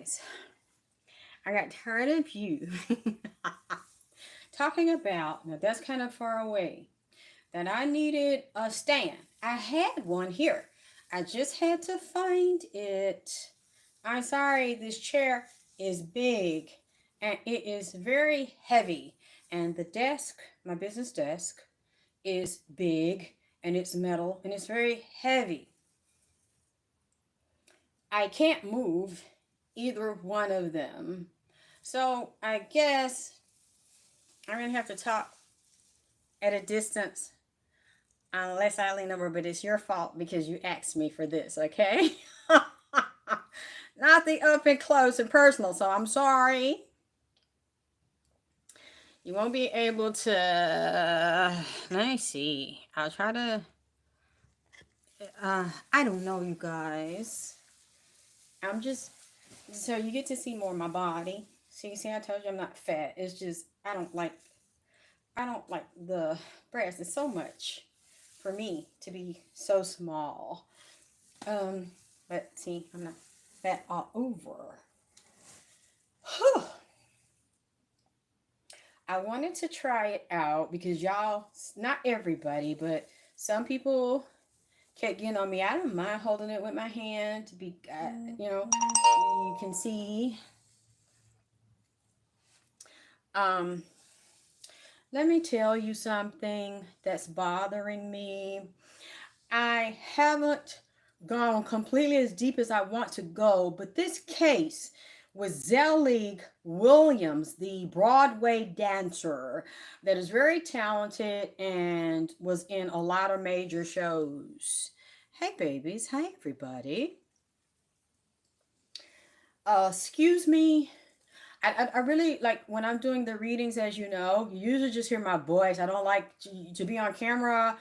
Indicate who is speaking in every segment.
Speaker 1: guys, I got tired of you talking about, now that's kind of far away, that I needed a stand. I had one here. I just had to find it. I'm sorry, this chair is big and it is very heavy. And the desk, my business desk, is big and it's metal and it's very heavy. I can't move either one of them. So I guess I'm going to have to talk at a distance unless I lean over, but it's your fault because you asked me for this, okay? Not the up and close and personal, so I'm sorry. You won't be able to. Let me see. I'll try to. I don't know, you guys. I'm just. So you get to see more of my body. See, I told you I'm not fat. It's just, I don't like the breast. It's so much for me to be so small. Um, but see, I'm not fat all over. Whew. I wanted to try it out because y'all, not everybody, but some people kept getting on me. I don't mind holding it with my hand to be, you can see. Um, Let me tell you something that's bothering me. I haven't gone completely as deep as I want to go, but this case with Zelig Williams, the Broadway dancer that is very talented and was in a lot of major shows. Hey, babies. Hi, everybody. Excuse me. I really like when I'm doing the readings, as you know, you usually just hear my voice. I don't like to be on camera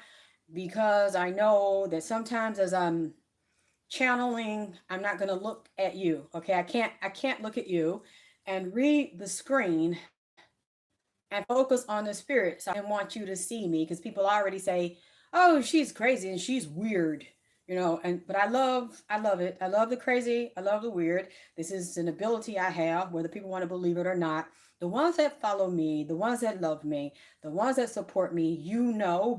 Speaker 1: because I know that sometimes as I'm channeling, I'm not going to look at you. Okay? I can't look at you and read the screen and focus on the spirit. So I didn't want you to see me because people already say, "Oh, she's crazy and she's weird." And but I love it. I love the crazy, I love the weird. This is an ability I have, whether people want to believe it or not. The ones that follow me, the ones that love me, the ones that support me,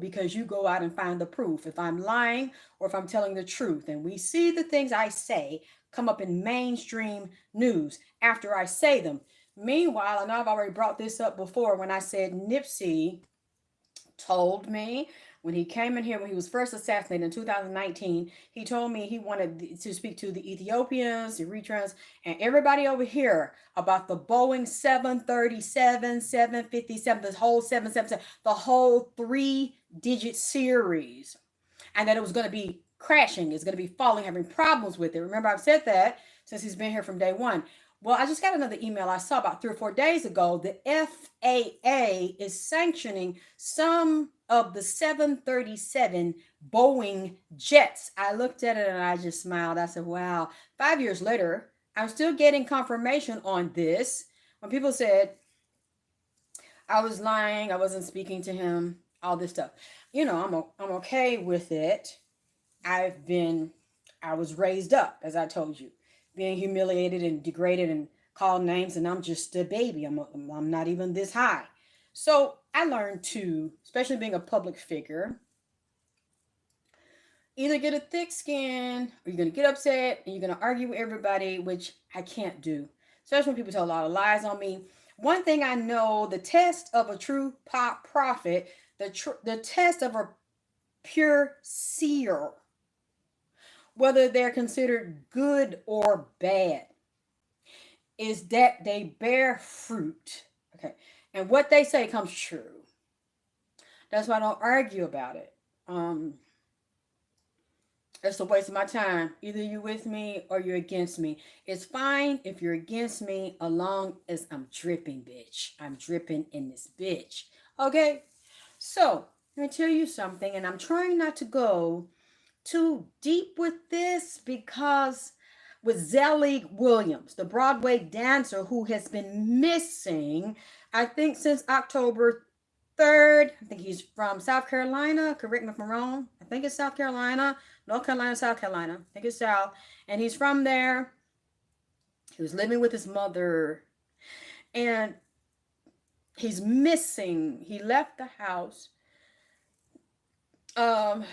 Speaker 1: because you go out and find the proof if I'm lying or if I'm telling the truth. And we see the things I say come up in mainstream news after I say them. Meanwhile, I know I've already brought this up before when I said Nipsey told me when he came in here when he was first assassinated in 2019. He told me he wanted to speak to the Ethiopians, the Eritreans, and everybody over here about the Boeing 737, 757, this whole 777, the whole three-digit series, and that it was going to be crashing, it's going to be falling, having problems with it. Remember, I've said that since he's been here from day one. Well, I just got another email I saw about 3 or 4 days ago. The FAA is sanctioning some of the 737 Boeing jets. I looked at it and I just smiled. I said, wow. 5 years later, I'm still getting confirmation on this. When people said I was lying, I wasn't speaking to him, all this stuff. I'm okay with it. I've been, I was raised up, as I told you, being humiliated and degraded and called names, and I'm just a baby. I'm not even this high. So I learned to, especially being a public figure, either get a thick skin or you're going to get upset and you're going to argue with everybody, which I can't do, especially when people tell a lot of lies on me. One thing I know, the test of a true pop prophet, the test of a pure seer, whether they're considered good or bad, is that they bear fruit. Okay. And what they say comes true. That's why I don't argue about it. It's a waste of my time. Either you with me or you're against me. It's fine if you're against me, as long as I'm dripping, bitch. I'm dripping in this bitch. Okay? So, let me tell you something, and I'm trying not to go too deep with this because with Zelig Williams, the Broadway dancer who has been missing, I think since October 3rd. I think he's from South Carolina. Correct me if I'm wrong. I think it's South Carolina. North Carolina, South Carolina. I think it's South. And he's from there. He was living with his mother, and he's missing. He left the house. Um,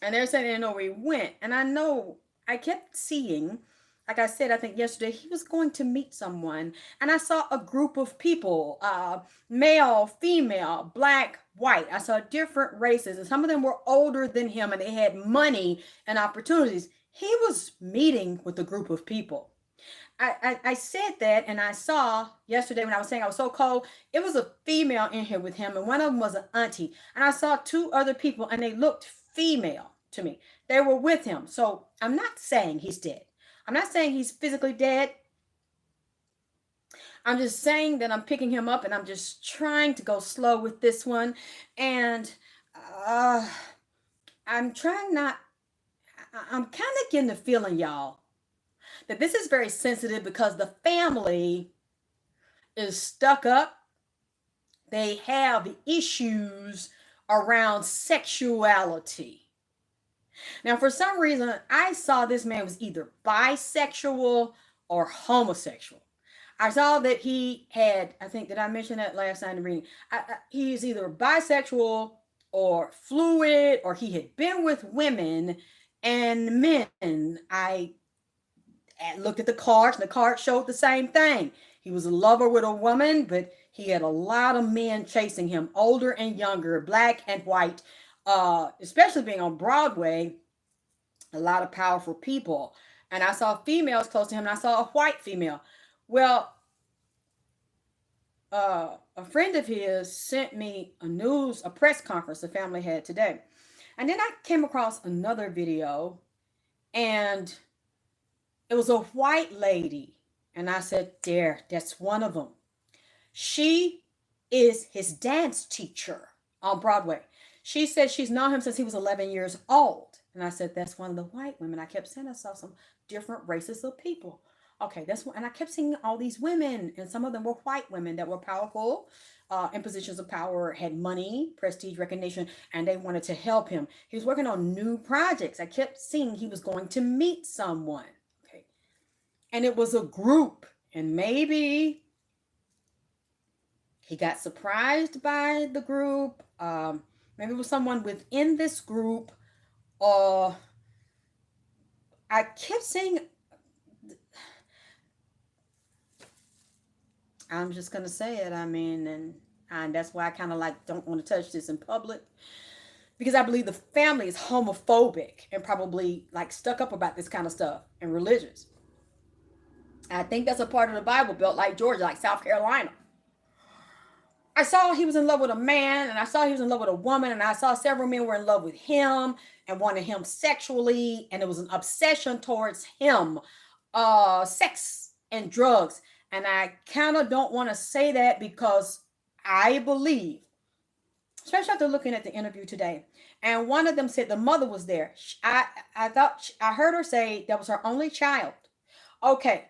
Speaker 1: and they're saying they didn't know where he went. And I know I kept seeing, like I said, I think yesterday, he was going to meet someone. And I saw a group of people, male, female, black, white. I saw different races, and some of them were older than him and they had money and opportunities. He was meeting with a group of people. I said that, and I saw yesterday when I was saying I was so cold, it was a female in here with him, and one of them was an auntie. And I saw two other people, and they looked female to me. They were with him. So I'm not saying he's dead. I'm not saying he's physically dead. I'm just saying that I'm picking him up, and I'm just trying to go slow with this one. And uh, I'm trying not, I'm kind of getting the feeling, y'all, that this is very sensitive because the family is stuck up. They have the issues around sexuality. Now, for some reason, I saw this man was either bisexual or homosexual. I saw that he had, I think, did I mention that last night in the reading? He's either bisexual or fluid, or he had been with women and men. I looked at the cards, and the cards showed the same thing. He was a lover with a woman, but he had a lot of men chasing him, older and younger, black and white, especially being on Broadway, a lot of powerful people. And I saw females close to him, and I saw a white female. Well, a friend of his sent me a press conference the family had today. And then I came across another video, and it was a white lady. And I said, there, that's one of them. She is his dance teacher on Broadway. She said she's known him since he was 11 years old. And I said, that's one of the white women. I kept saying I saw some different races of people. Okay, that's one. And I kept seeing all these women, and some of them were white women that were powerful, in positions of power, had money, prestige, recognition, and they wanted to help him. He was working on new projects. I kept seeing he was going to meet someone. Okay. And it was a group, and maybe he got surprised by the group. Maybe it was someone within this group. Or I kept saying, I'm just gonna say it. I mean, and that's why I kind of like don't want to touch this in public, because I believe the family is homophobic and probably like stuck up about this kind of stuff and religious. I think that's a part of the Bible Belt, like Georgia, like South Carolina. I saw he was in love with a man, and I saw he was in love with a woman, and I saw several men were in love with him and wanted him sexually, and it was an obsession towards him, sex and drugs. And I kind of don't want to say that because I believe, especially after looking at the interview today, and one of them said the mother was there. I thought I heard her say that was her only child. Okay,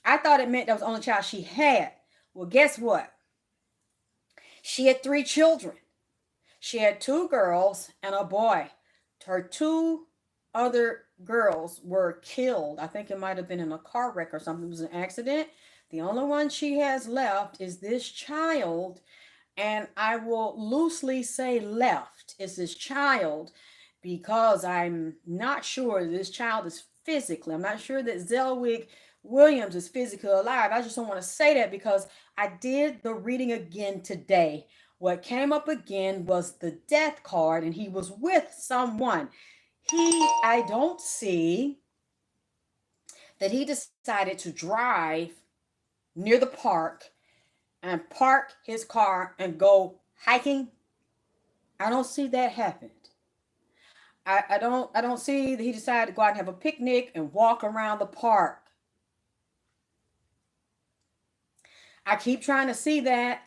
Speaker 1: I thought it meant that was the only child she had. Well, guess what? She had 3 children. She had 2 girls and a boy. Her 2 other girls were killed. I think it might have been in a car wreck or something. It was an accident. The only one she has left is this child. And I will loosely say left is this child, because I'm not sure this child is physically. I'm not sure that Zelig Williams is physically alive. I just don't want to say that because I did the reading again today. What came up again was the death card, and he was with someone. I don't see that he decided to drive near the park and park his car and go hiking. I don't see that happened. I don't see that he decided to go out and have a picnic and walk around the park. I keep trying to see that.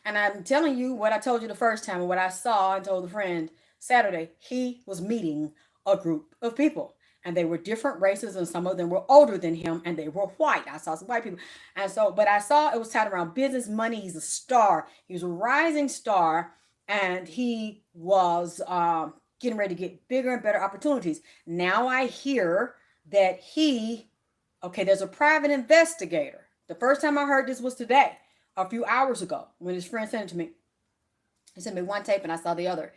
Speaker 1: And I'm telling you what I told you the first time and what I saw and told a friend Saturday. He was meeting a group of people. And they were different races, and some of them were older than him, and they were white. I saw some white people. And so, but I saw it was tied around business, money. He's a star. He was a rising star, and he was getting ready to get bigger and better opportunities. Now I hear that he Okay, there's a private investigator. The first time I heard this was today, a few hours ago, when his friend sent it to me. He sent me one tape and I saw the other.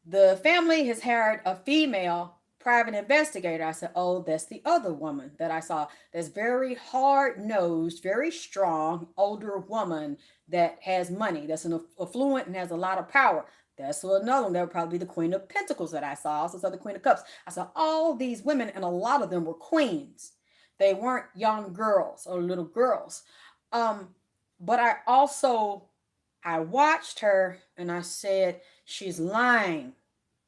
Speaker 1: The family has hired a female private investigator. I said, oh, that's the other woman that I saw. That's very hard nosed, very strong, older woman that has money, that's an affluent and has a lot of power. That's another one. That would probably be the Queen of Pentacles that I saw. I also saw the Queen of Cups. I saw all these women, and a lot of them were queens. They weren't young girls or little girls. Um, but I watched her and I said, she's lying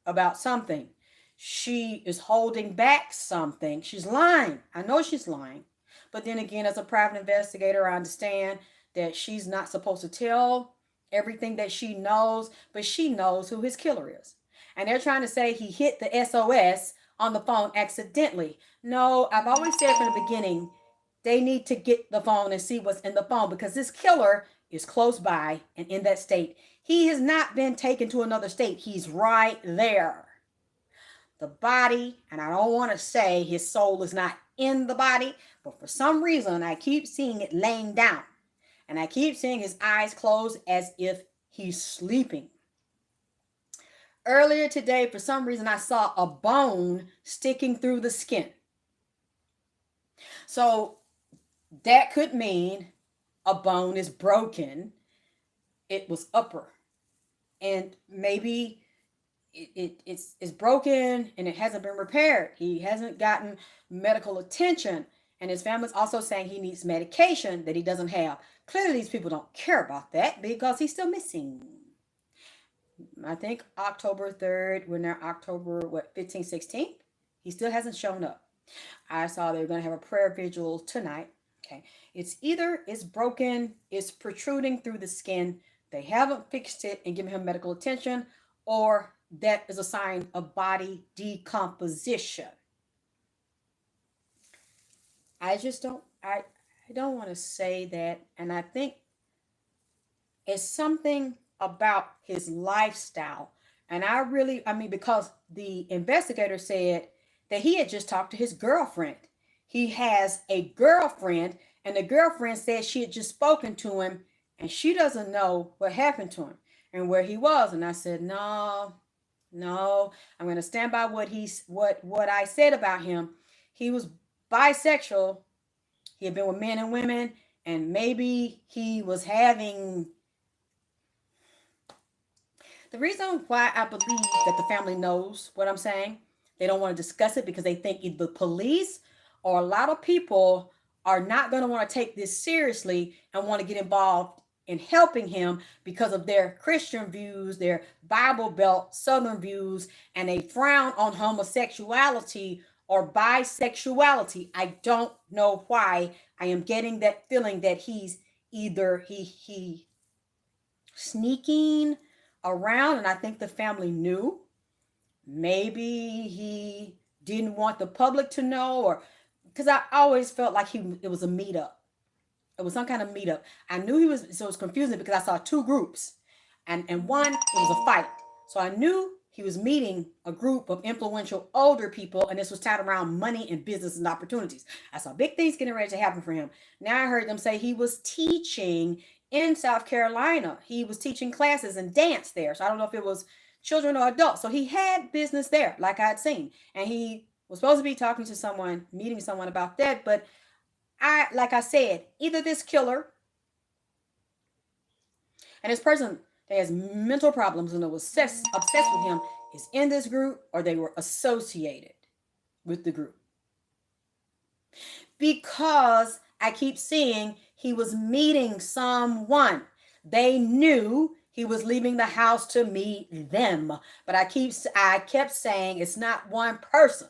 Speaker 1: about something. She is holding back something. She's lying. I know she's lying. But then again, as a private investigator, I understand that she's not supposed to tell everything that she knows, but she knows who his killer is. And they're trying to say he hit the SOS on the phone accidentally. No, I've always said from the beginning, they need to get the phone and see what's in the phone, because this killer is close by and in that state. He has not been taken to another state. He's right there. The body, and I don't want to say his soul is not in the body, but for some reason I keep seeing it laying down. And I keep seeing his eyes closed as if he's sleeping. Earlier today, for some reason, I saw a bone sticking through the skin. So that could mean a bone is broken. It was upper. And maybe it's broken and it hasn't been repaired. He hasn't gotten medical attention. And his family's also saying he needs medication that he doesn't have. Clearly, these people don't care about that because he's still missing. I think October 3rd, we're now October, 15th, 16th. He still hasn't shown up. I saw they were going to have a prayer vigil tonight. Okay. It's either it's broken, it's protruding through the skin, they haven't fixed it and given him medical attention, or that is a sign of body decomposition. I don't want to say that. And I think it's something about his lifestyle. And because the investigator said that he had just talked to his girlfriend. He has a girlfriend, and the girlfriend said she had just spoken to him, and she doesn't know what happened to him and where he was. And I said, no, I'm going to stand by what I said about him. He was bisexual. He had been with men and women, and maybe he was having... The reason why I believe that the family knows what I'm saying, they don't want to discuss it because they think either the police or a lot of people are not going to want to take this seriously and want to get involved in helping him because of their Christian views, their Bible Belt Southern views, and they frown on homosexuality or bisexuality. I don't know why. I am getting that feeling that he's either he sneaking around, and I think the family knew. Maybe he didn't want the public to know, or because I always felt like it was a meetup. It was some kind of meetup. I knew he was, so it was confusing because I saw two groups, and one, it was a fight. So I knew he was meeting a group of influential older people, and this was tied around money and business and opportunities. I saw big things getting ready to happen for him. Now I heard them say he was teaching in South Carolina. He was teaching classes and dance there. So I don't know if it was children or adults. So he had business there, like I had seen. And he was supposed to be talking to someone, meeting someone about that. But like I said, either this killer and this person that has mental problems and was obsessed with him is in this group, or they were associated with the group. Because I keep seeing he was meeting someone. They knew he was leaving the house to meet them. But I kept saying it's not one person.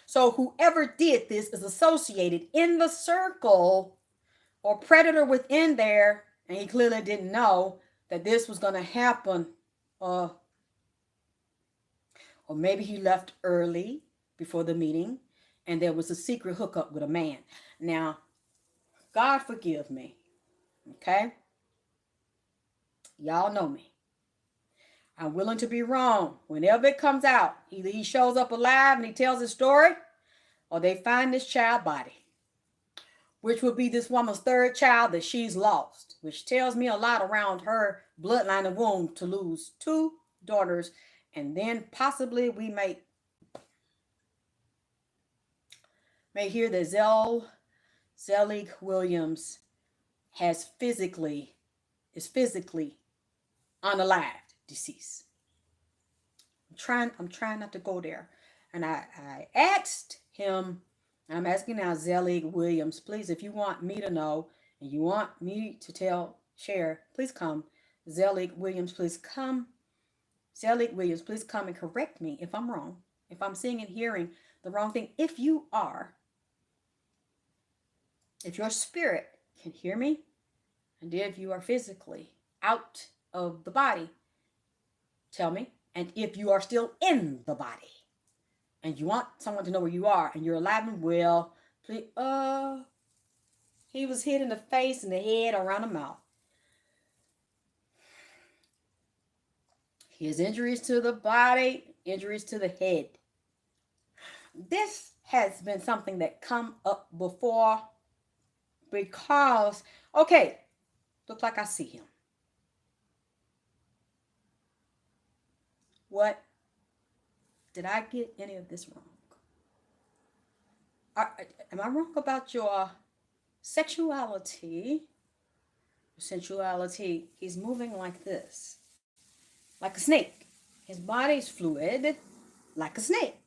Speaker 1: So whoever did this is associated in the circle or predator within there. And he clearly didn't know that this was going to happen. Or maybe he left early before the meeting and there was a secret hookup with a man. Now, God forgive me. Okay? Y'all know me. I'm willing to be wrong. Whenever it comes out, either he shows up alive and he tells his story, or they find this child body, which would be this woman's third child that she's lost, which tells me a lot around her bloodline and womb to lose two daughters, and then possibly we may hear that Zelig Williams is physically unalived, deceased. I'm trying not to go there. And I asked him, and I'm asking now Zelig Williams, please, if you want me to know and you want me to share, please come. Zelig Williams, please come. Zelig Williams, please come and correct me if I'm wrong, if I'm seeing and hearing the wrong thing. If you are, if your spirit can hear me, and if you are physically out of the body, tell me. And if you are still in the body, and you want someone to know where you are, and you're alive and well, please, he was hit in the face and the head, around the mouth. His injuries to the body, injuries to the head. This has been something that come up before because, okay, looks like I see him. What? Did I get any of this wrong? Am I wrong about your sexuality? Sensuality. He's moving like this. Like a snake. His body's fluid like a snake.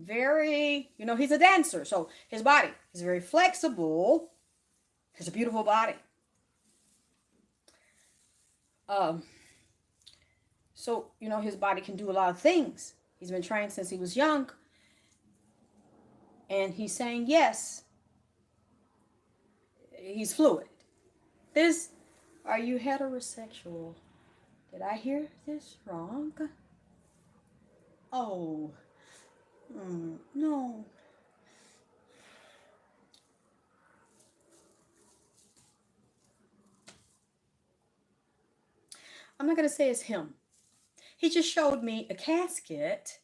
Speaker 1: Very, he's a dancer. So his body is very flexible. Has a beautiful body. So, his body can do a lot of things. He's been trained since he was young. And he's saying yes. He's fluid. Are you heterosexual? Did I hear this wrong? Oh, no. I'm not going to say it's him. He just showed me a casket.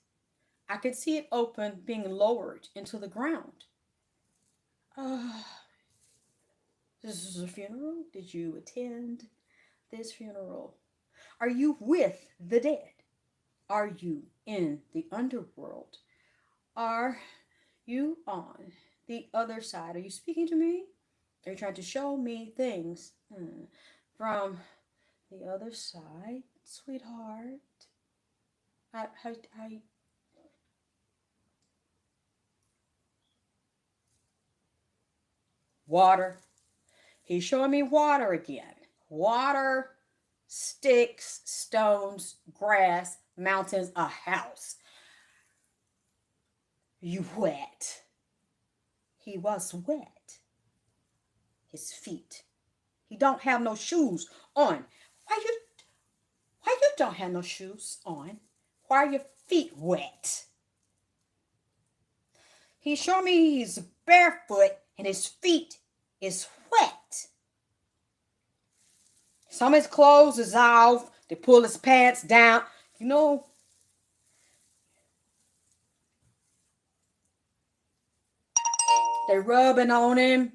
Speaker 1: I could see it open, being lowered into the ground. This is a funeral? Did you attend this funeral? Are you with the dead? Are you in the underworld? Are you on the other side? Are you speaking to me? Are you trying to show me things from the other side, sweetheart? Water. He's showing me water again. Water, sticks, stones, grass, mountains, a house. You wet. He was wet. His feet. He don't have no shoes on. Why you don't have no shoes on? Why are your feet wet? He's showing me he's barefoot and his feet is wet. Some of his clothes is off. They pull his pants down. They're rubbing on him.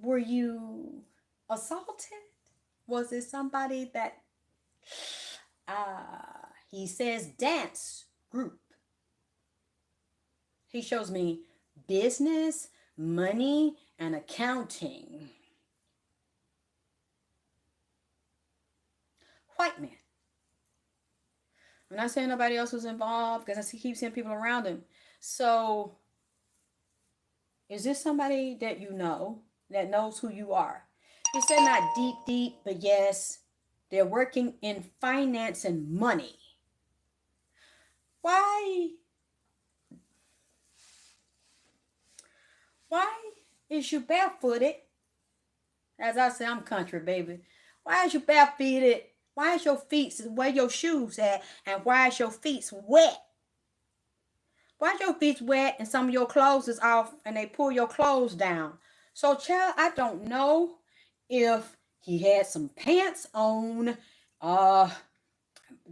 Speaker 1: Were you assaulted? Was it somebody that, he says dance group. He shows me business, money, and accounting. White man. I'm not saying nobody else was involved because I keep seeing people around him. So, is this somebody that you know, that knows who you are? He said not deep, but yes, they're working in finance and money. Why is you barefooted? As I say, I'm country, baby. Why is you barefooted? Why is your feet, where your shoes at? And why is your feet wet? Why is your feet wet and some of your clothes is off and they pull your clothes down? So, child, I don't know if He had some pants on. Uh,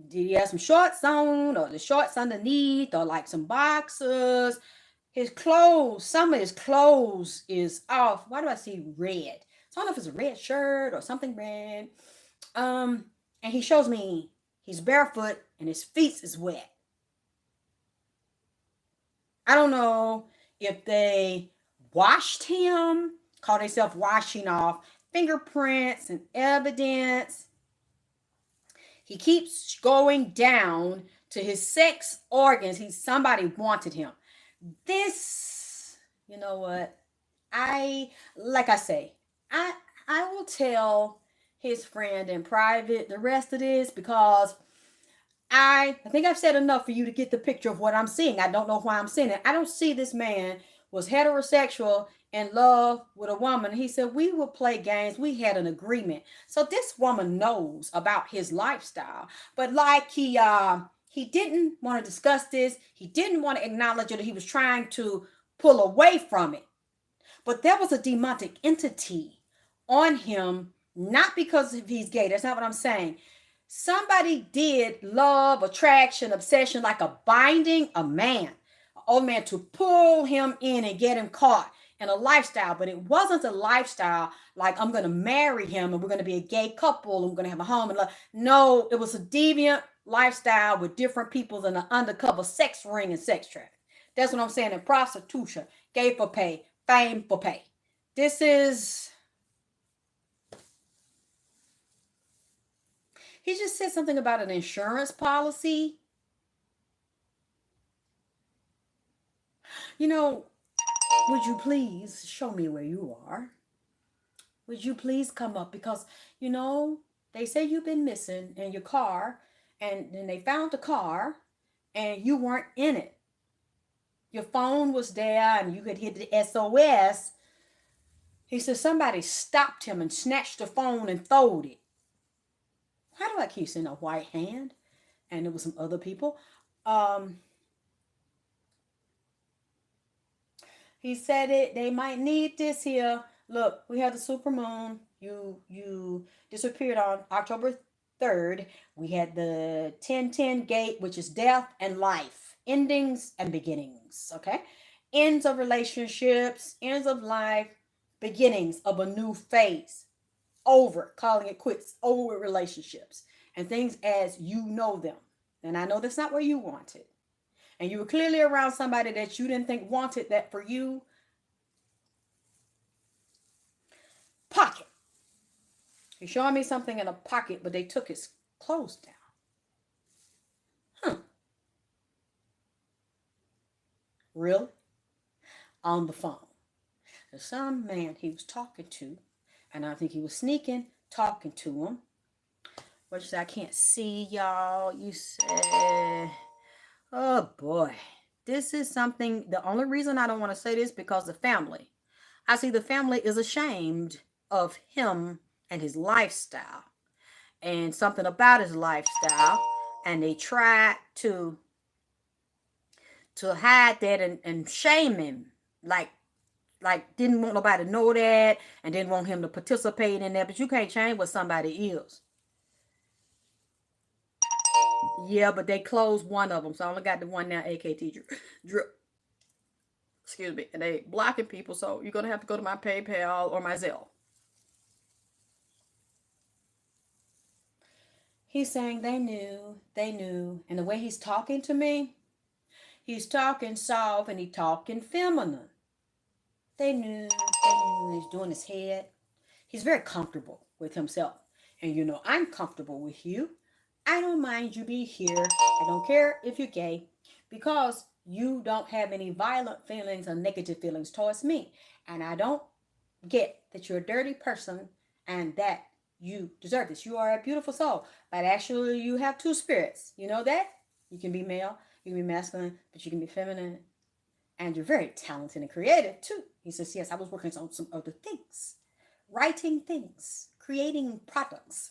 Speaker 1: did he have some shorts on, or the shorts underneath, or like some boxers? His clothes, some of his clothes is off. Why do I see red? So I don't know if it's a red shirt or something red. Um, and he shows me he's barefoot and his feet is wet. I don't know if they washed him, call themselves washing off fingerprints and evidence. He keeps going down to his sex organs. Somebody wanted him. This, you know what? Like I say, I I will tell his friend in private the rest of this because I think I've said enough for you to get the picture of what I'm seeing. I don't know why I'm seeing it. I don't see this man was heterosexual in love with a woman. He said we would play games. We had an agreement. So this woman knows about his lifestyle. But like he didn't want to discuss this. He didn't want to acknowledge it. He was trying to pull away from it. But there was a demonic entity on him, not because he's gay. That's not what I'm saying. Somebody did love, attraction, obsession, like a binding a man, an old man, to pull him in and get him caught in a lifestyle. But it wasn't a lifestyle like I'm going to marry him and we're going to be a gay couple and we're going to have a home and love. No, it was a deviant lifestyle with different people in an undercover sex ring and sex traffic. That's what I'm saying. In prostitution, gay for pay, fame for pay. This is, he just said something about an insurance policy. You know, would you please show me where you are? Would you please come up? Because, you know, they say you've been missing in your car, and then they found the car, and you weren't in it. Your phone was there, and you could hit the SOS. He said somebody stopped him and snatched the phone and throwed it. Why do I keep seeing a white hand? And there was some other people. Um, he said it. They might need this here. Look, we had the super moon. You disappeared on October 3rd. We had the 1010 gate, which is death and life, endings and beginnings. Okay, ends of relationships, ends of life, beginnings of a new phase. Over, calling it quits, over relationships and things as you know them. And I know that's not where you wanted. And you were clearly around somebody that you didn't think wanted that for you. Pocket. He's showing me something in a pocket, but they took his clothes down. Huh. Really? On the phone. There's some man he was talking to, and I think he was sneaking, talking to him. What you say? I can't see y'all. You said, oh boy, this is something. The only reason I don't want to say this because the family. I see the family is ashamed of him and his lifestyle, and something about his lifestyle, and they try to hide that and shame him, like didn't want nobody to know that and didn't want him to participate in that. But you can't change what somebody is. Yeah, but they closed one of them, so I only got the one now. AKT drip. Excuse me, and they blocking people, so you're gonna have to go to my PayPal or my Zelle. He's saying they knew, and the way he's talking to me, he's talking soft and he's talking feminine. They knew, he's doing his head. He's very comfortable with himself. And you know, I'm comfortable with you. I don't mind you be here. I don't care if you're gay because you don't have any violent feelings or negative feelings towards me. And I don't get that you're a dirty person and that you deserve this. You are a beautiful soul. But actually, you have two spirits. You know that? You can be male, you can be masculine, but you can be feminine. And you're very talented and creative too. He says, yes, I was working on some other things, writing things, creating products.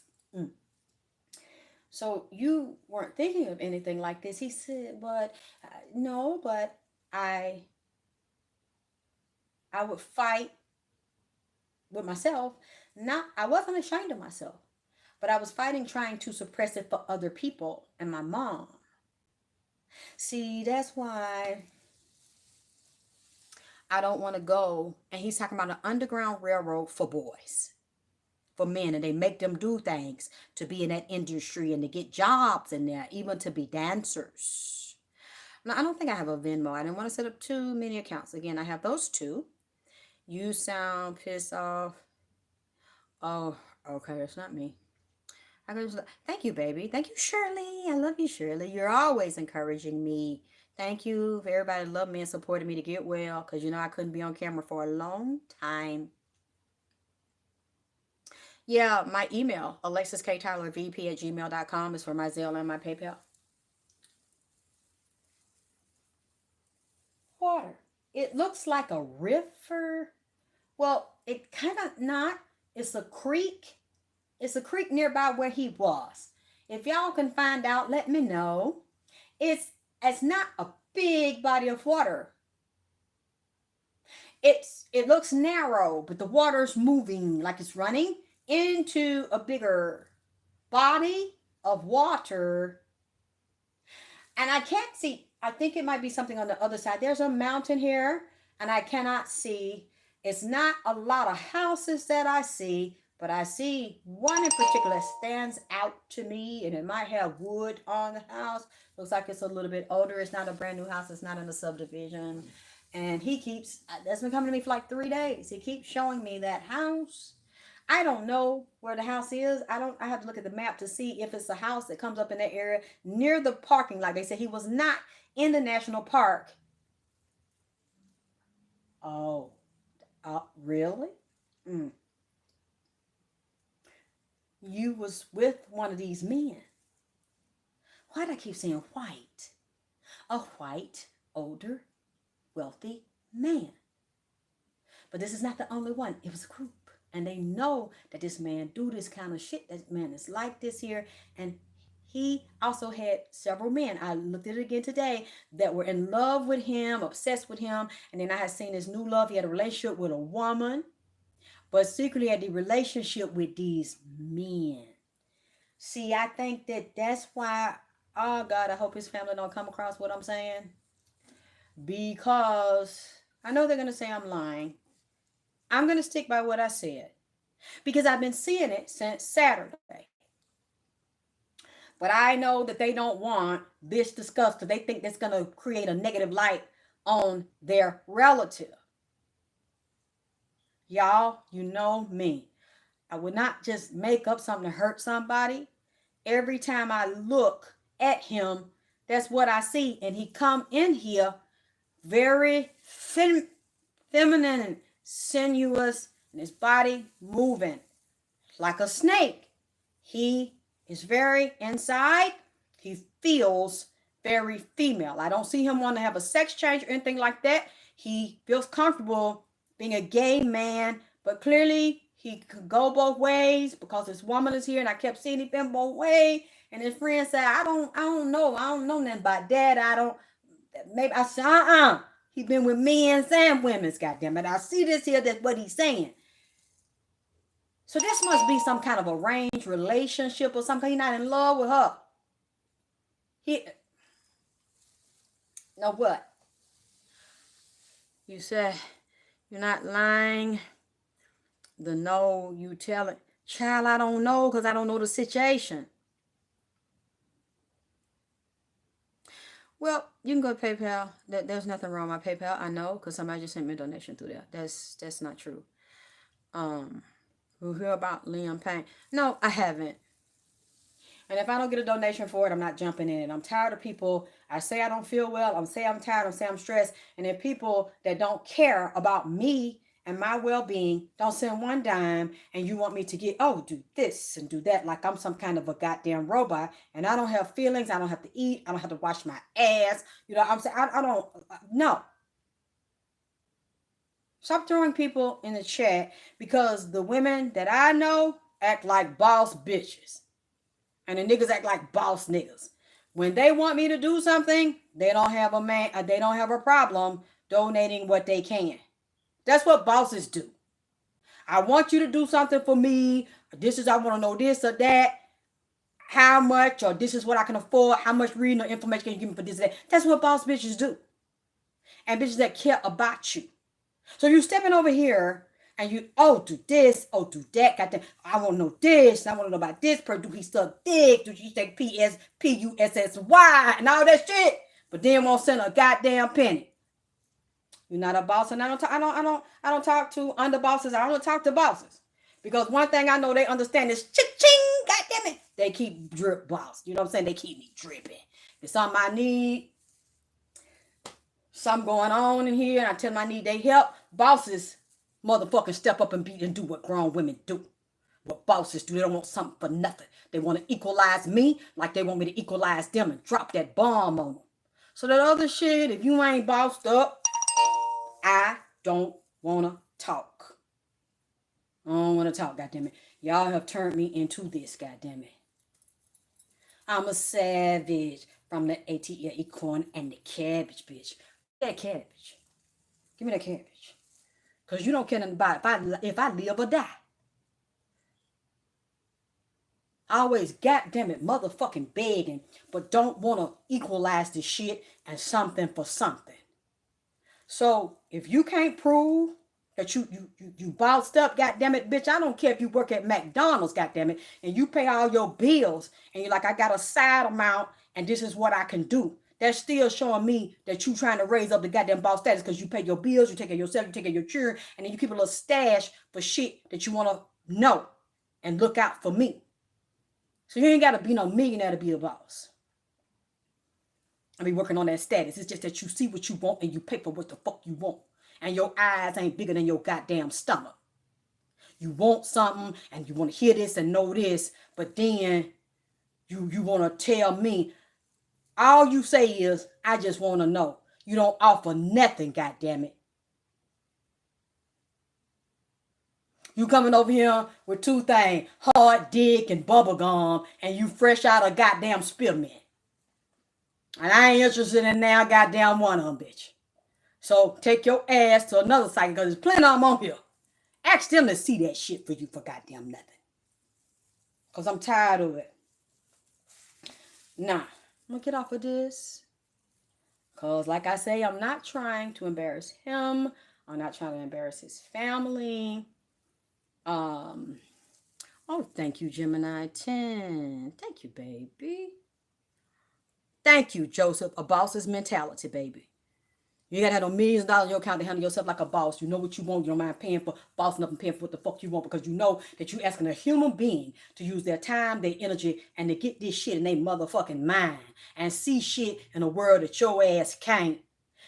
Speaker 1: So you weren't thinking of anything like this. He said, but no, but I would fight with myself Not, I wasn't ashamed of myself, but I was fighting trying to suppress it for other people and my mom. See, that's why I don't want to go. And he's talking about an underground railroad for boys, for men, and they make them do things to be in that industry and to get jobs in there, even to be dancers. Now, I don't think I have a Venmo. I didn't want to set up too many accounts. Again, I have those two. You sound pissed off. Oh, okay, it's not me. I go just, thank you, baby. Thank you, Shirley. I love you, Shirley. You're always encouraging me. Thank you for everybody that loved me and supported me to get well, because you know I couldn't be on camera for a long time. Yeah, my email, alexiskttylervp@gmail.com, is for my Zelle and my PayPal. Water. It looks like a river. Well, it kind of not. It's a creek. It's a creek nearby where he was. If y'all can find out, let me know. It's not a big body of water. It looks narrow, but the water's moving like it's running into a bigger body of water. And I can't see. I think it might be something on the other side. There's a mountain here, and I cannot see. It's not a lot of houses that I see, but I see one in particular stands out to me, and it might have wood on the house. Looks like it's a little bit older. It's not a brand new house. It's not in a subdivision. And he keeps, that's been coming to me for like 3 days. He keeps showing me that house. I don't know where the house is. I have to look at the map to see if it's a house that comes up in that area near the parking lot. They said he was not in the national park. Oh, really? Mm. You was with one of these men. Why do I keep saying white? A white, older, wealthy man. But this is not the only one. It was a group. And they know that this man do this kind of shit. That man is like this here. And he also had several men. I looked at it again today that were in love with him, obsessed with him. And then I had seen his new love. He had a relationship with a woman, but secretly had the relationship with these men. See, I think that's why, oh God, I hope his family don't come across what I'm saying. Because I know they're going to say I'm lying. I'm going to stick by what I said. Because I've been seeing it since Saturday. But I know that they don't want this discussed because they think that's going to create a negative light on their relative. Y'all, you know me. I would not just make up something to hurt somebody. Every time I look at him, that's what I see. And he come in here very feminine and sinuous, and his body moving like a snake. He is very inside. He feels very female. I don't see him wanting to have a sex change or anything like that. He feels comfortable being a gay man, but clearly he could go both ways because his woman is here, and I kept seeing him both ways. And his friend said, I don't know nothing about that. I don't. Maybe I said, He's been with men's and women's, goddamn it. I see this here. That's what he's saying. So this must be some kind of arranged relationship or something. He's not in love with her. Know what? You said you're not lying. The no, you tell it. Child, I don't know because I don't know the situation. Well, you can go to PayPal. There's nothing wrong with my PayPal. I know because somebody just sent me a donation through there. That's not true. Who hear about Liam Payne? No, I haven't. And if I don't get a donation for it, I'm not jumping in it. I'm tired of people. I say I don't feel well. I'm say I'm tired. I'm say I'm stressed. And if people that don't care about me and my well-being don't send one dime, and you want me to get, do this and do that, like I'm some kind of a goddamn robot, and I don't have feelings, I don't have to eat, I don't have to wash my ass, I'm saying, I don't, no. Stop throwing people in the chat because the women that I know act like boss bitches. And the niggas act like boss niggas. When they want me to do something, they don't have they don't have a problem donating what they can. That's what bosses do. I want you to do something for me. This is, I want to know this or that. How much, or this is what I can afford. How much reading or information can you give me for this or that? That's what boss bitches do. And bitches that care about you. So you stepping over here and you, oh, do this, oh, do that. Goddamn, I want to know this. I want to know about this person. Do he suck dick? Do he take PSPUSSY and all that shit? But then won't send a goddamn penny. You're not a boss, and I don't talk to under bosses. I don't talk to bosses because one thing I know they understand is ching. God damn it, they keep drip boss. You know what I'm saying? They keep me dripping. It's something I need. Something going on in here, and I tell them I need their help. Bosses, motherfucking step up and beat and do what grown women do. What bosses do, they don't want something for nothing. They want to equalize me like they want me to equalize them and drop that bomb on them. So that other shit, if you ain't bossed up, I don't want to talk. I don't want to talk, goddammit. Y'all have turned me into this, goddammit. I'm a savage from the ATL corn and the cabbage, bitch. That cabbage. Give me that cabbage. Because you don't care nothing about if I live or die. Always, goddammit, motherfucking begging, but don't want to equalize this shit and something for something. So if you can't prove that you bossed up, goddammit, bitch, I don't care if you work at McDonald's, goddammit, and you pay all your bills, and you're like, I got a side amount, and this is what I can do. That's still showing me that you trying to raise up the goddamn boss status because you pay your bills, you take care of yourself, you take care of your children, and then you keep a little stash for shit that you want to know and look out for me. So you ain't got to be no millionaire to be a boss. I be working on that status. It's just that you see what you want and you pay for what the fuck you want. And your eyes ain't bigger than your goddamn stomach. You want something and you want to hear this and know this, but then you want to tell me. All you say is, I just want to know. You don't offer nothing, goddammit. You coming over here with two things, hard dick and bubble gum, and you fresh out of goddamn spearmint. And I ain't interested in now goddamn one of them, bitch. So take your ass to another site because there's plenty of them on here. Ask them to see that shit for you for goddamn nothing. Because I'm tired of it. Nah, I'm going to get off of this. Because like I say, I'm not trying to embarrass him. I'm not trying to embarrass his family. Oh, thank you, Gemini 10. Thank you, baby. Thank you, Joseph. A boss's mentality, baby. You gotta have no millions of dollars in your account to handle yourself like a boss. You know what you want. You don't mind paying for bossing up and paying for what the fuck you want because you know that you're asking a human being to use their time, their energy, and to get this shit in their motherfucking mind and see shit in a world that your ass can't.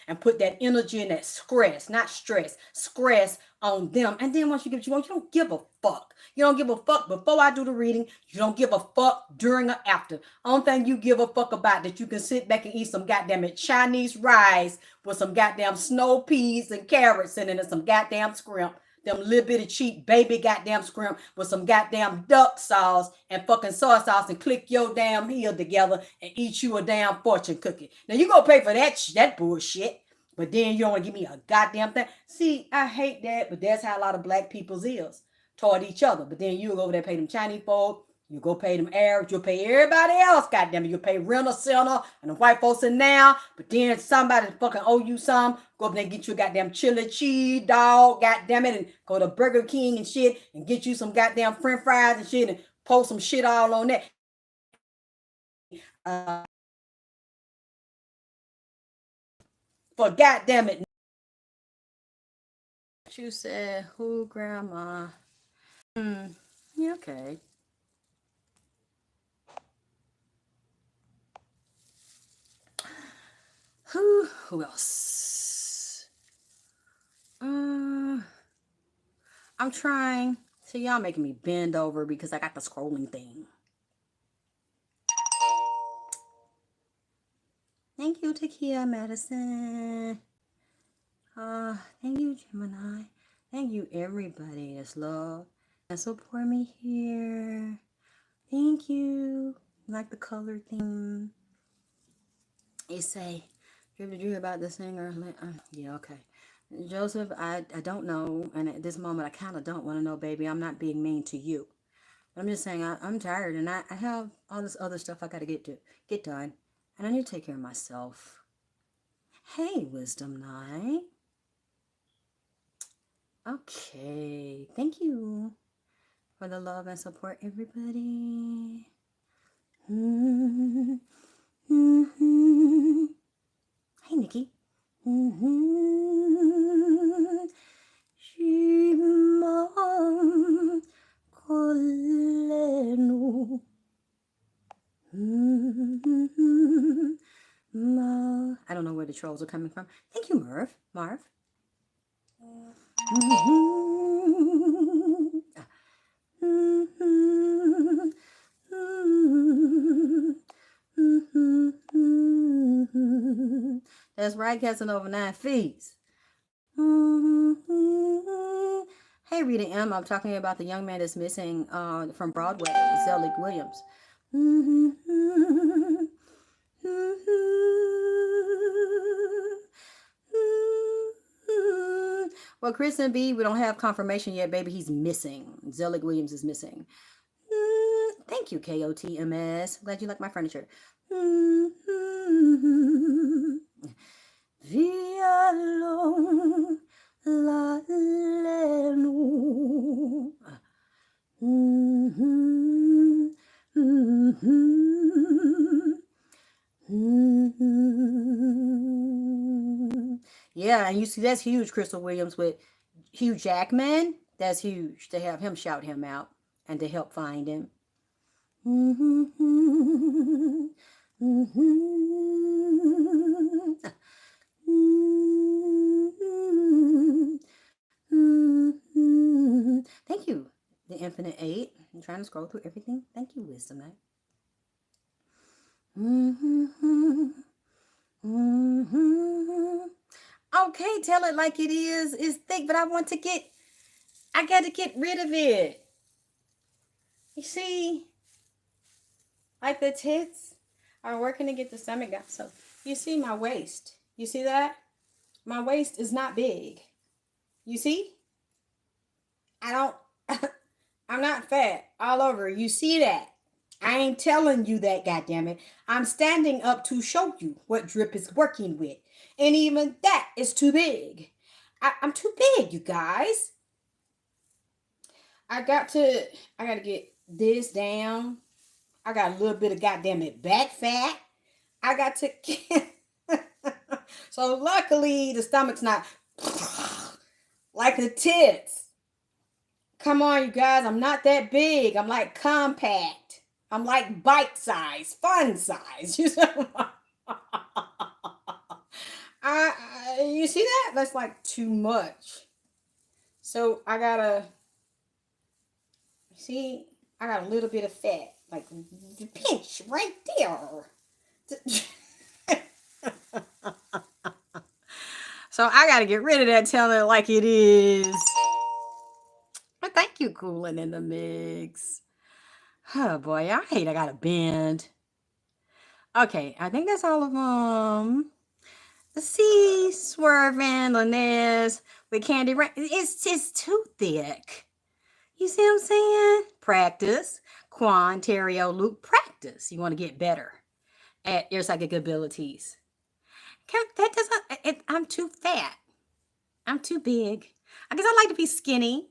Speaker 1: And put that energy and that stress, not stress, stress on them. And then once you get what you want, you don't give a fuck. You don't give a fuck before I do the reading. You don't give a fuck during or after. Only thing you give a fuck about that you can sit back and eat some goddamn Chinese rice with some goddamn snow peas and carrots in it and some goddamn scrimp. Them little bitty cheap baby goddamn scrimp with some goddamn duck sauce and fucking soy sauce and click your damn heel together and eat you a damn fortune cookie. Now you gonna pay for that bullshit, but then you don't want to give me a goddamn thing. See, I hate that, but that's how a lot of black people's is toward each other. But then you go over there pay them Chinese folk, you go pay them Arabs, you'll pay everybody else, goddamn it. You'll pay renter, center, and the white folks in now. But then somebody fucking owe you some. Go up there and get you a goddamn chili cheese dog, goddamn it, and go to Burger King and shit and get you some goddamn french fries and shit and post some shit all on that. For goddamn it. You said, who, grandma? Yeah, okay. Who else? I'm trying. So y'all making me bend over because I got the scrolling thing. Thank you, Takia Madison. Thank you, Gemini. Thank you, everybody that's love and support me here. Thank you. Like the color theme. They say, you ever hear about the singer? Yeah, okay. Joseph, I don't know. And at this moment, I kind of don't want to know, baby. I'm not being mean to you. But I'm just saying, I'm tired and I have all this other stuff I got to get done. And I need to take care of myself. Hey, Wisdom Nine. Okay. Thank you for the love and support, everybody. Mm-hmm. Mm-hmm. Hey, Nikki. Mm-hmm. Shimon Kolenu. I don't know where the trolls are coming from. Thank you, Marv. That's right, Casanova 9 fees. Hey, Rita M. I'm talking about the young man that's missing from Broadway, Zelig Williams. Well, Kristen B, we don't have confirmation yet, baby. He's missing. Zelig Williams is missing. Thank you, KOTMS. Glad you like my furniture. Vialo la lenu. Yeah, and you see that's huge, Crystal Williams with Hugh Jackman. That's huge to have him shout him out and to help find him. Thank you, the Infinite Eight. I'm trying to scroll through everything. Thank you, Wisdom Night. Okay, tell it like it is. It's thick, but I got to get rid of it. You see, like the tits are working to get the stomach down. So you see my waist. You see that? My waist is not big. You see? I'm not fat all over. You see that? I ain't telling you that, goddammit. I'm standing up to show you what Drip is working with. And even that is too big. I'm too big, you guys. I gotta get this down. I got a little bit of goddammit back fat. I got to so luckily the stomach's not like the tits. Come on, you guys. I'm not that big. I'm like compact. I'm like bite size, fun size. You you see that? That's like too much. So I got a little bit of fat, like the pinch right there. So I gotta get rid of that, telling it like it is. But thank you, Cooling in the Mix. Oh boy, I hate I gotta bend. Okay, I think that's all of them. See, Swerving, Linez, with Candy Rain. It's just too thick. You see what I'm saying? Practice. Quan, Terrio, Luke, practice. You want to get better at your psychic abilities. That doesn't, I'm too fat. I'm too big. I guess I like to be skinny.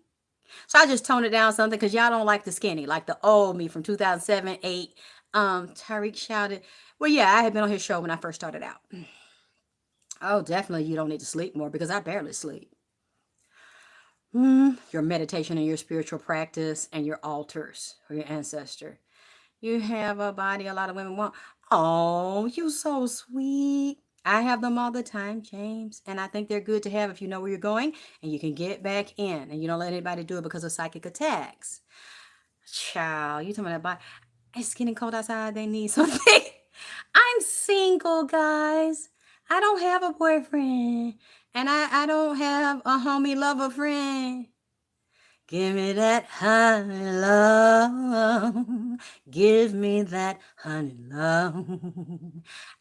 Speaker 1: So I just toned it down something because y'all don't like the skinny, like the old me from 2007, 8. Tariq shouted, well, yeah, I had been on his show when I first started out. Oh, definitely you don't need to sleep more because I barely sleep. Your meditation and your spiritual practice and your altars for your ancestor. You have a body a lot of women want. Oh, you so sweet. I have them all the time, James. And I think they're good to have if you know where you're going and you can get back in and you don't let anybody do it because of psychic attacks. Child, you talking about that body. It's getting cold outside. They need something. I'm single, guys. I don't have a boyfriend. And I don't have a homie lover friend. Give me that honey love. Give me that honey love.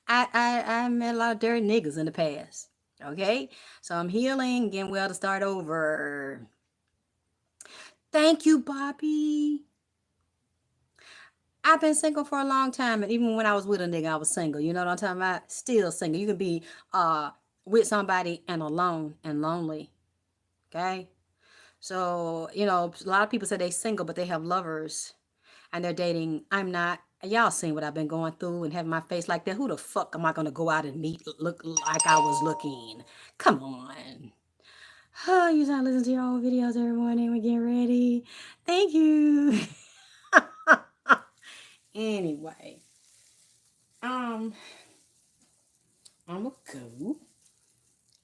Speaker 1: I met a lot of dirty niggas in the past. Okay, so I'm healing, getting well to start over. Thank you, Bobby. I've been single for a long time, and even when I was with a nigga, I was single. You know what I'm talking about? Still single. You can be with somebody and alone and lonely. Okay, so a lot of people say they single, but they have lovers and they're dating. I'm not. Y'all seen what I've been going through and having my face like that. Who the fuck am I gonna go out and meet look like I was looking? Come on. Oh, you gotta listen to your old videos every morning. We get ready. Thank you. Anyway, um, I'm gonna go.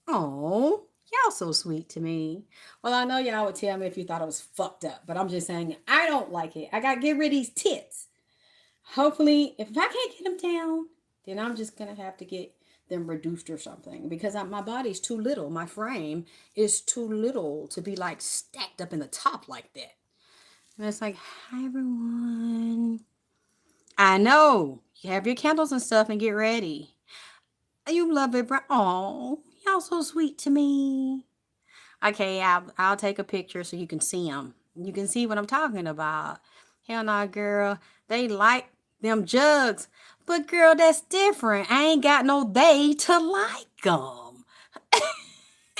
Speaker 1: Oh, y'all so sweet to me. Well, I know y'all would tell me if you thought it was fucked up, but I'm just saying I don't like it. I gotta get rid of these tits. Hopefully, if I can't get them down, then I'm just gonna have to get them reduced or something because my body's too little. My frame is too little to be like stacked up in the top like that. And it's like, hi everyone. I know you have your candles and stuff and get ready. You love it, bro. Oh, y'all so sweet to me. Okay, I'll take a picture so you can see them. You can see what I'm talking about. Hell no, girl. They like them jugs. But girl, that's different. I ain't got no they to like them.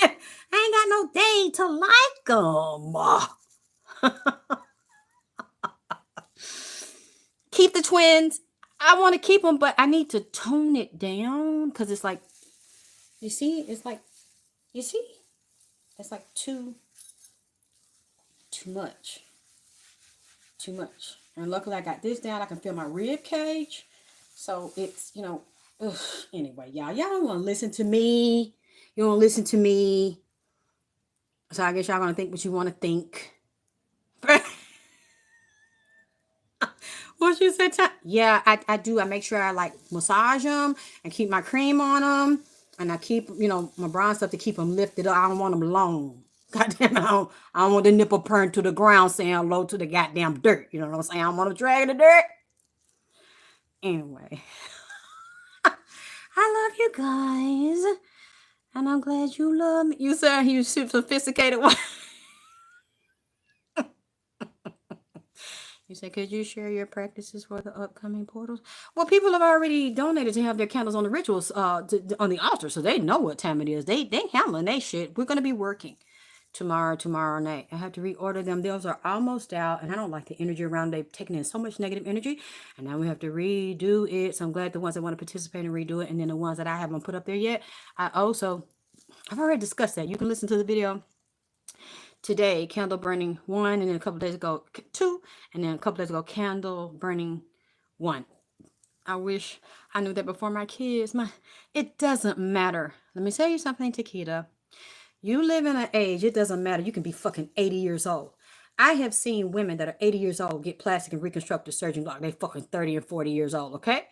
Speaker 1: I ain't got no they to like them. Keep the twins. I want to keep them, but I need to tone it down because it's like, you see, it's like, you see, it's like too much. Too much. And luckily I got this down. I can feel my rib cage. So it's, ugh. Anyway, y'all don't want to listen to me. You don't listen to me. So I guess y'all gonna think what you want to think. What you said? Yeah, I do. I make sure I like massage them and keep my cream on them, and I keep my bronze stuff to keep them lifted up. I don't want them long. Goddamn, I don't want the nipple print to the ground saying low to the goddamn dirt. You know what I'm saying? I don't want them dragging the dirt. Anyway, I love you guys, and I'm glad you love me. You said you sophisticated. You said, could you share your practices for the upcoming portals? Well, people have already donated to have their candles on the rituals, on the altar, so they know what time it is. They handling they shit. We're gonna be working tomorrow night. I have to reorder them. Those are almost out, and I don't like the energy around. They've taken in so much negative energy, and now we have to redo it. So I'm glad the ones that want to participate and redo it, and then the ones that I haven't put up there yet, I've already discussed that. You can listen to the video today, candle burning 1, and then a couple days ago 2, and then a couple days ago candle burning 1. I wish I knew that before my kids. It doesn't matter. Let me tell you something, Takeda. You live in an age, it doesn't matter. You can be fucking 80 years old. I have seen women that are 80 years old get plastic and reconstructive surgery like they fucking 30 and 40 years old, okay?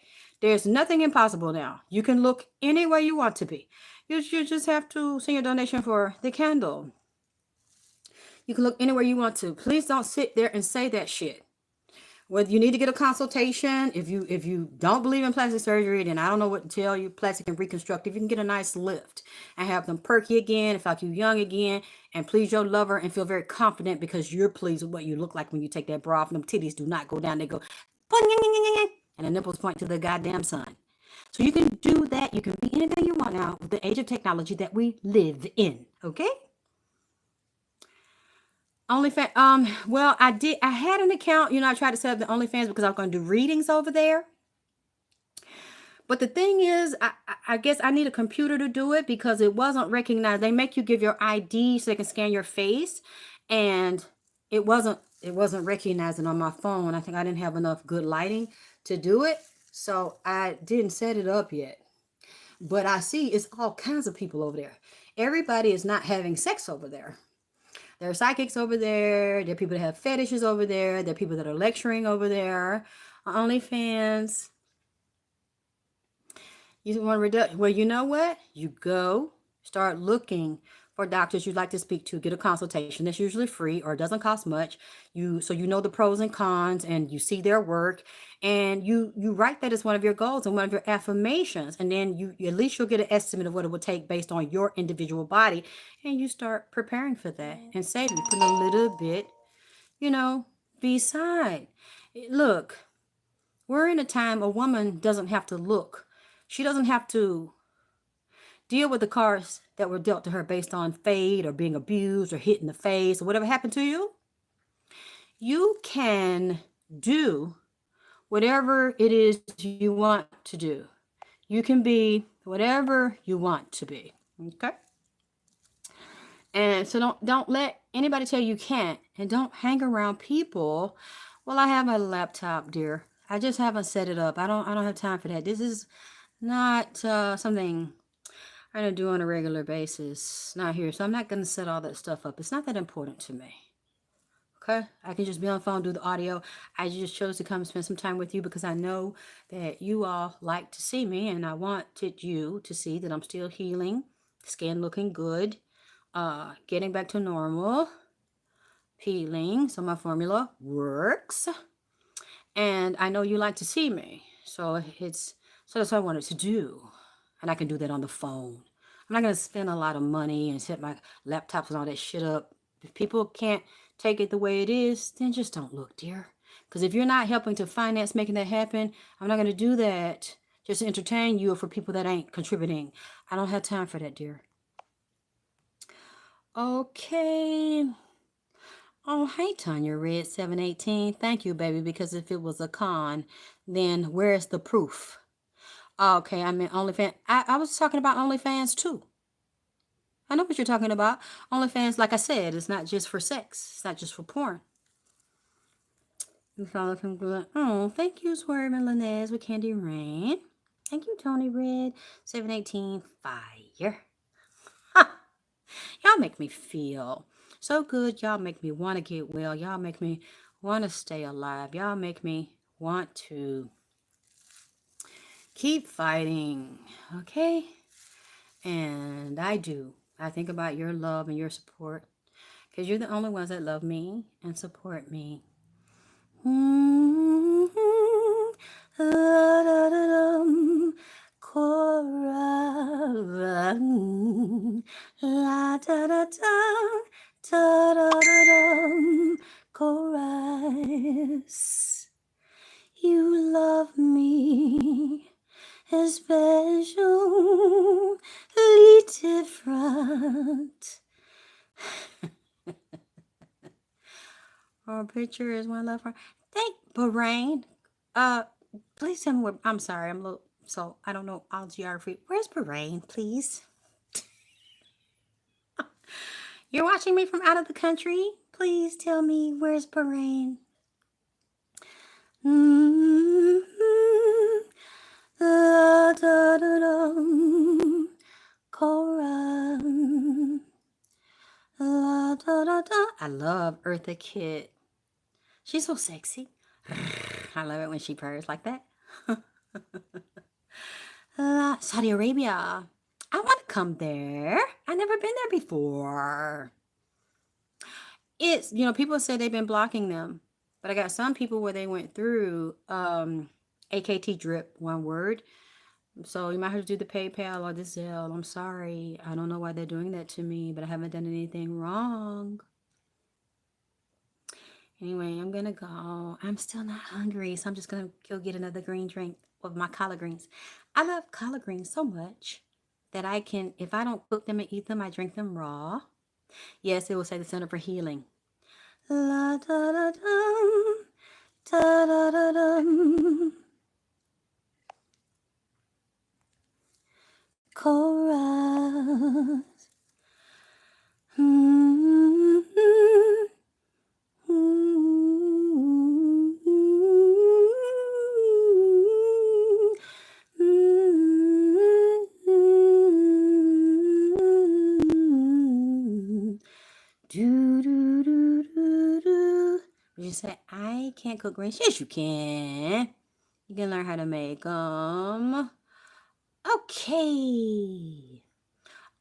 Speaker 1: There's nothing impossible now. You can look any way you want to be. You just have to send your donation for the candle. You can look anywhere you want to. Please don't sit there and say that shit. Whether you need to get a consultation, if you don't believe in plastic surgery, then I don't know what to tell you. Plastic and reconstructive, you can get a nice lift and have them perky again, feel like you young again, and please your lover and feel very confident because you're pleased with what you look like when you take that bra off. And them titties do not go down; they go, and the nipples point to the goddamn sun. So you can do that. You can be anything you want now with the age of technology that we live in. Okay. OnlyFans. Well, I had an account. I tried to set up the OnlyFans because I was going to do readings over there. But the thing is, I guess I need a computer to do it because it wasn't recognized. They make you give your ID so they can scan your face, and it wasn't recognizing on my phone. I think I didn't have enough good lighting to do it, so I didn't set it up yet. But I see it's all kinds of people over there. Everybody is not having sex over there. There are psychics over there. There are people that have fetishes over there. There are people that are lecturing over there. OnlyFans. You want to reduce? Well, you know what? You go start looking or doctors you'd like to speak to, get a consultation. That's usually free or it doesn't cost much. You know the pros and cons and you see their work, and you write that as one of your goals and one of your affirmations, and then you at least you'll get an estimate of what it would take based on your individual body, and you start preparing for that and saving, putting a little bit, you know, beside. Look, we're in a time a woman doesn't have to look. She doesn't have to deal with the cards that were dealt to her based on fate or being abused or hit in the face or whatever happened to you. You can do whatever it is you want to do. You can be whatever you want to be. Okay? And so don't let anybody tell you can't, and don't hang around people. Well, I have my laptop, dear. I just haven't set it up. I don't have time for that. This is not something I'm gonna do on a regular basis. Not here. So I'm not gonna set all that stuff up. It's not that important to me. Okay? I can just be on the phone, do the audio. I just chose to come spend some time with you because I know that you all like to see me, and I wanted you to see that I'm still healing, skin looking good, getting back to normal, peeling. So my formula works. And I know you like to see me. So that's what I wanted to do. And I can do that on the phone. I'm not going to spend a lot of money and set my laptops and all that shit up. If people can't take it the way it is, then just don't look, dear. Because if you're not helping to finance making that happen, I'm not going to do that just to entertain you or for people that ain't contributing. I don't have time for that, dear. Okay. Oh, hey, Tanya Red 718. Thank you, baby, because if it was a con, then where's the proof? Okay, I mean OnlyFans. I was talking about OnlyFans too. I know what you're talking about. OnlyFans, like I said, it's not just for sex. It's not just for porn. Oh, thank you, Swerve and Linez with Candy Rain. Thank you, Tony Red 718. Fire. Y'all make me feel so good. Y'all make me want to get well. Y'all make me want to stay alive. Y'all make me want to keep fighting. Okay? And I do. I think about your love and your support because you're the only ones that love me and support me. Chorus. You love me especially different. Our picture is one love for. Thank Bahrain. Please tell me where. I'm sorry, I'm a little. So I don't know all geography. Where's Bahrain, please? You're watching me from out of the country. Please tell me where's Bahrain. I love Eartha Kitt. She's so sexy. I love it when she purrs like that. Saudi Arabia. I want to come there. I've never been there before. It's, people say they've been blocking them. But I got some people where they went through AKT drip, one word. So you might have to do the PayPal or the Zelle. I'm sorry. I don't know why they're doing that to me, but I haven't done anything wrong. Anyway, I'm going to go. I'm still not hungry, so I'm just going to go get another green drink with my collard greens. I love collard greens so much that I can, if I don't cook them and eat them, I drink them raw. Yes, it will say the Center for Healing. La da da dum, da da da dum. Chorus. You say, I can't cook greens. Yes, you can. You can learn how to make them. Okay.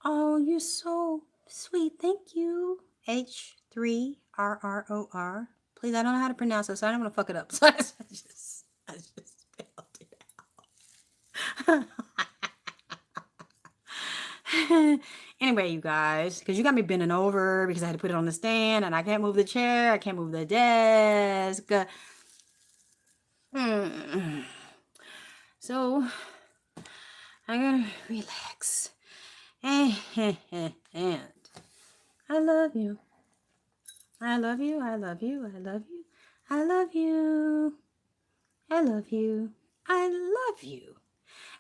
Speaker 1: Oh, you're so Sweet, thank you. H3RROR. Please, I don't know how to pronounce it, so I don't want to fuck it up. So I just spelled it out. Anyway, you guys, because you got me bending over because I had to put it on the stand and I can't move the chair, I can't move the desk. So I gotta relax. And I love you. I love you. I love you. I love you. I love you. I love you. I love you.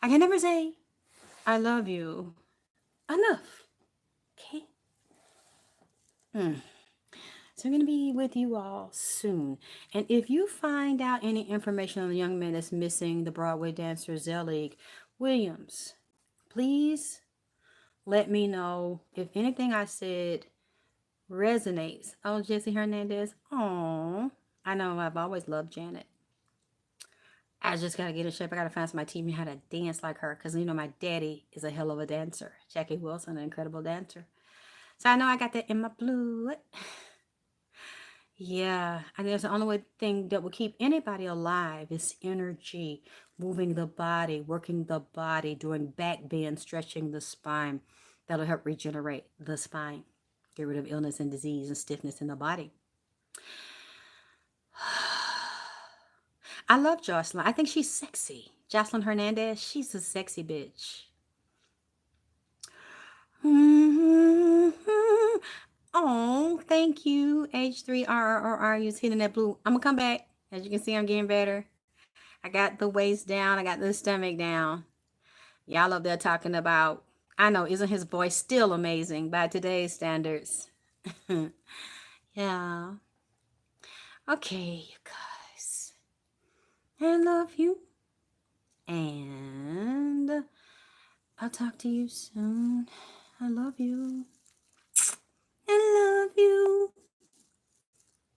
Speaker 1: I can never say I love you enough. Okay? So I'm going to be with you all soon. And if you find out any information on the young man that's missing, the Broadway dancer Zelig Williams, please let me know if anything I said resonates. Oh, Jesse Hernandez. Oh, I know I've always loved Janet. I just got to get in shape. I got to find somebody to teach me how to dance like her. Because, you know, my daddy is a hell of a dancer. Jackie Wilson, an incredible dancer. So I know I got that in my blood. Yeah, I guess the only thing that will keep anybody alive is energy, moving the body, working the body, doing back bend, stretching the spine. That'll help regenerate the spine, get rid of illness and disease and stiffness in the body. I love Jocelyn. I think she's sexy. Jocelyn Hernandez, she's a sexy bitch. Oh, thank you. H3RRR. You're hitting that blue. I'm going to come back. As you can see, I'm getting better. I got the waist down. I got the stomach down. Y'all up there talking about, I know, isn't his voice still amazing by today's standards? Yeah. Okay, you guys. I love you. And I'll talk to you soon. I love you. I love you.